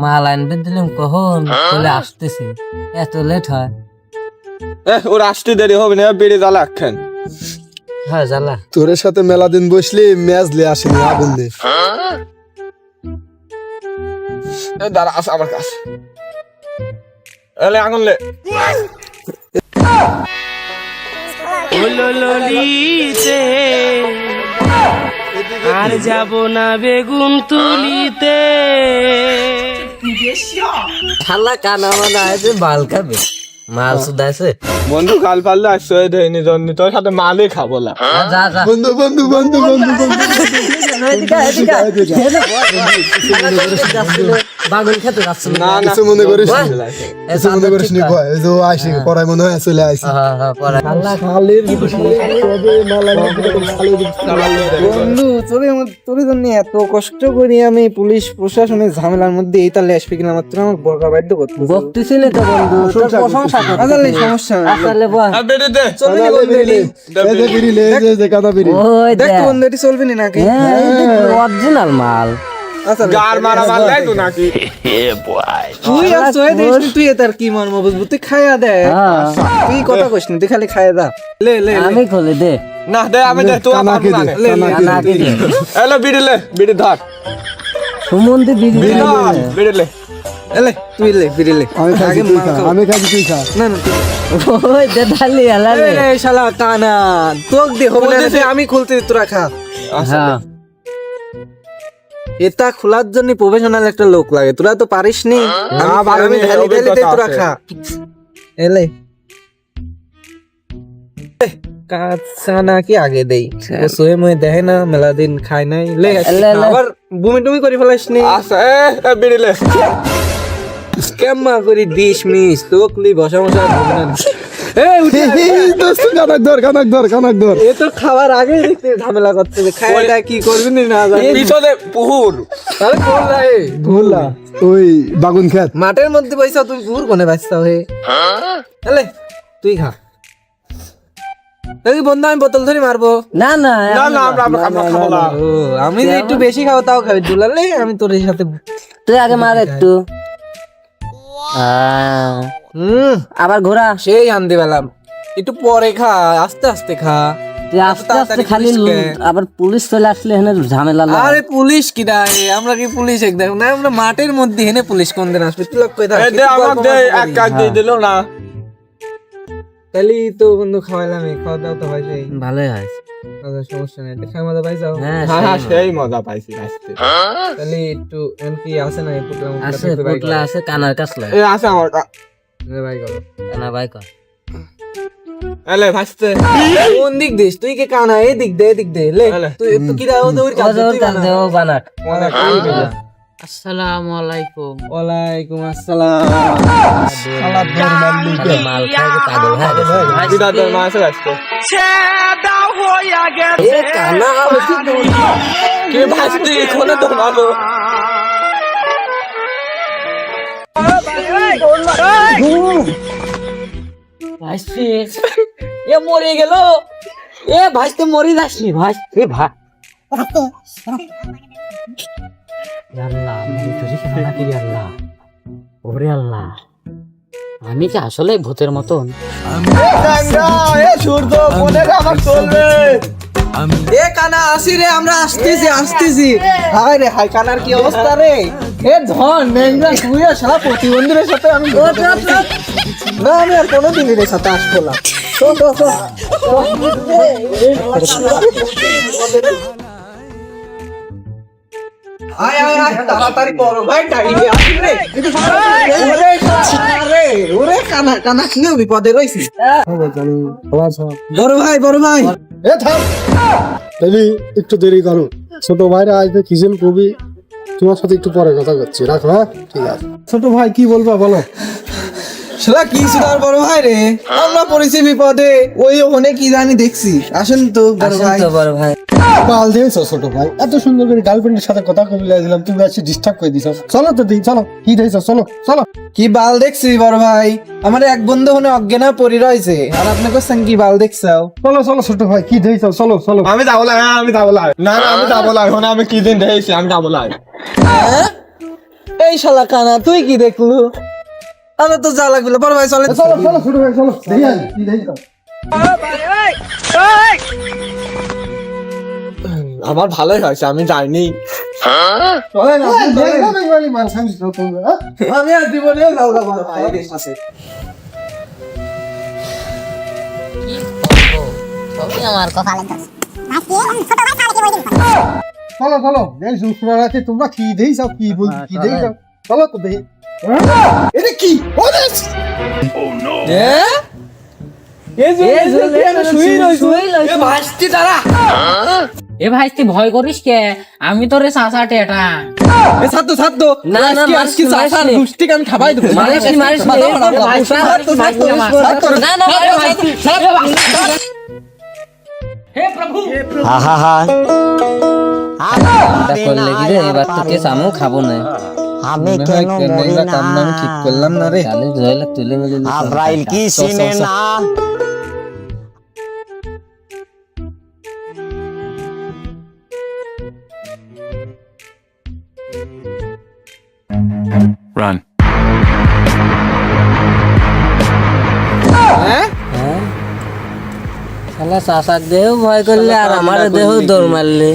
মাল আনবে দিলাম কখন চলে আসতেছি, এত লেট হয়? ওর আসতে দেরি হবে না, বেড়ে জ্বালা খান। হ্যাঁ জ্বালা। তোর সাথে মেলা দিন বসলি ম্যাচ লে আসেনি আগুন দিয়ে। দাঁড়া আস আমার কাছে, এলে আগুন লে। ললিতে আর যাব না বেগুন তুলিতে। শালা কানা মানা আছে, মাল খাবে, মাল শুধাইছে। বন্ধু কাল পারলে আসছে দেয়নি জন্য তোর সাথে মালই খাবো না। যা যা বন্ধু বন্ধু বন্ধু বন্ধু বন্ধু বাগুন খেতে যাচ্ছিল। না না কিছু মনে করিস না, কিছু মনে করিস নি কয় এই যে আইসি পড়াই মনে হয় চলে আইসি বন্ধু তোর জন্য এত কষ্ট করি আমি পুলিশ প্রশাসনের ঝামেলার মধ্যে এই তাহলে আসবে কিনা মাত্র আমার বরকা বাধ্য করতে বকতেছিলে তো বন্ধু, তোর প্রশংসা কর। আসলে সমস্যা নেই। আসলে বল। বেড়ে দে। ওই দেখ দেখ, তো বন্ধু এটি চলবে না নাকি? অরিজিনাল মাল। আসলে গার মারা মাল দেয় তো নাকি? তুই আসছো তুই এটার কি মর্ম বুঝবো, তুই খাইয়া দে। তুই কথা কইস না, তুই খালি খাইয়া দা। লে লে লে। আমি খুলে দে। না দে আমি দে তুই আমার না নে। কানাকে দে। এলো বিড়ি লে, বিড়ি ধর। সুমন্দি বিড়ি দে। বিড়ি লে। এলে তুই লে বিড়ি লে। আমি খাইছি আগে তুই মাল খা, খাও। আমি খাইছি তুই খা। না না তুই ওই দে ঢালি আলালে। এই শালা কানা তোক দে হবে না তুই, আমি খুলতে তোরা খা। হ্যাঁ এটা খোলার জন্য প্রফেশনাল একটা লোক লাগে, তোরা তো পারিস নি। আমি ঢালি ঢালি দে, তোরা খা। এলে কাঁচা নাকি আগে দেই, ও সোয়ে ময়ে দেয় না, মেলা দিন খায় নাই। লে লে, লে। আবার বুমি টুমি করে ফেলাস নি। আচ্ছা এ বিড়ি লে। কেমা করি দিস মিস তোকলি বসা বসা ঘুমনা। এই উঠে দোস্ত কানাক ধর কানাক ধর কানাক ধর। এ তো খাবার আগে দেখতে ঝামেলা করতে, খাইটা কি করবি নি না জানি। পিছনে পুহুর। তাহলে কোন লাই ভুলা ওই বাগুন খেত। মাঠের মধ্যে পয়সা তুই ঘুর কোনে বাঁচতা হয়ে। তাহলে তুই খা। দেখি বন্ধু আমি বোতল ধরে মারবো। না না না না আমরা খাবো না। ও আমি যে একটু বেশি খাবো তাও খাবি দুলালে, আমি তোর সাথে। তুই আগে মার একটু। আবার ঘোরা। সেই আনতে পেলাম, একটু পরে খা, আস্তে আস্তে খা। তুই আস্তে আস্তে তাড়াতাড়ি খালি পুলিশকে। আবার পুলিশ চলে আসলে এখানে ঝামেলা না। আরে পুলিশ কি দায়, আমরা কি পুলিশ এক দেখ না, আমরা মাঠের মধ্যে হেনে পুলিশ কোন দিন আসবে তুই লোক কই থাক। এ দে আমার দে, এক কাজ দিয়ে দিল না। তাহলে তো বন্ধু খাওয়াইলাম, খাওয়া দাওয়া তো হয় সেই। ভালোই হয়। আচ্ছা, সমস্যা নেই, খাই মজা পাইছাও। হ্যাঁ হ্যাঁ হ্যাঁ সেই মজা পাইছি আজকে। তাহলে একটু এমপি আছে না, পুটলা আছে পুটলা আছে, কানার কাছলা। এ আছে আমার ভাই করো। কানা ভাই কর। এলে ভাসতে। কোন দিক দিস তুই? কে কানা এই দিক দে, এই দিক দে। লে এলে। তুই একটু কি দাও দৌড় কাজ তুই বানা। দেও বানাক। অনেক আসসালামু আলাইকুম। ওয়ালাইকুম আসসালাম। খালি মাল খাই পাগল হয়ে গেছে। বিড়া দর মাসে আসছে। এ কানা হবে কি দৌড়। কে ভাসতে কোনে তো ভালো। ভাইছে এ মরে গেল। এ ভাইতে মরে যাসনি ভাই। এ ভাই আল্লাহ, আমি তোরে কেন নাকি আল্লাহ। ওরে আল্লাহ, আমি কি আসলে ভূতের মতন? এ সূর্য কোনে আমার চলবে। এ কানা আসি রে, আমরা আসতেছি। হায় রে হায়, কানার কি অবস্থা রে। এ ধন নেংরা তুই শালা প্রতিবন্ধীর সাথে আমি না, আমি আর কোনোদিন এর সাথে আসবো না। তো আয় আয় আয় তাড়াতাড়ি করো ভাই, ডাইনি আসি রে। ওরে শালা রে, ওরে কানা কানা কি বিপদে রইছিস। বড় ভাই এ থাম বেবি, একটু দেরি করো। ছোট ভাইরা আসবে কিসেন কবি, তোমার সাথে একটু পরে কথা করছি, রাখো। হ্যাঁ ঠিক আছে। ছোট ভাই কি বলবা বলো। শালা কি সুদার বড় ভাই রে, আমরা পড়েছি বিপদে, ওই ওখানে কি জানি দেখছি। আসেন তো বড় আসেন ভাই। তো বড় ভাই। পাল দিয়েছো ছোট ভাই, এত সুন্দর করে গার্লফ্রেন্ডের সাথে কথা কইলা দিলাম, তুমি আসি ডিস্টার্ব করে দিছো। চলো তো দিই, চলো কি দিয়েছো, চলো চলো। কি বাল দেখছি বড় ভাই, আমার এক বন্ধু ওখানে অজ্ঞান পড়ে রয়েছে, আর আপনি কোথায় কি বাল দেখছাও। চলো চলো ছোট ভাই কি দিয়েছো, চলো চলো। আমি যাবো না, আমি যাবো না। না না আমি যাবো না, এখন আমি কি দিন দেখেছি আমি যাবো না। এই শালা কানা তুই কি দেখলু? আমার তো যা লাগলো, বড় ভাই চলে। চলো চলো ছোট ভাই চলো, দেখি আয়, কি দেখি তো। আমার ভালোই হয়েছে, আমি যাইনি। চলেন, আপনি দেখবেন একবারই মান শান্তি তো তোমরা, হ্যাঁ? আমি আর জীবনে যাও না বড় ভাই, এই দেশে। সবই আমার কপালে দোষ। চলো চলো, এই জুসরা রাতে তোমরা কি দেই যাও, কি বল কি দেই যাও, চলো তো দেখি। এটা কি ওরে এ ভাই তুই ভয় করিস কে? আমি তোরে চাচাটে এটা না না, আজকে চাচার গুষ্টিকে আমি খাবাই দেব। মারিস নি, মারিস নি। না না ভাই করলে কি রে? এবার তো কেস আমিও খাবো না। আমি কেন মরি না? আমি ঠিক করলাম না রে। তাহলে জয়লা তুলে মিলে আব্রাইল কি চিনে না Run. শালা চাচার দেহ ভয় করলে আর আমার দেহ দৌড় মারলে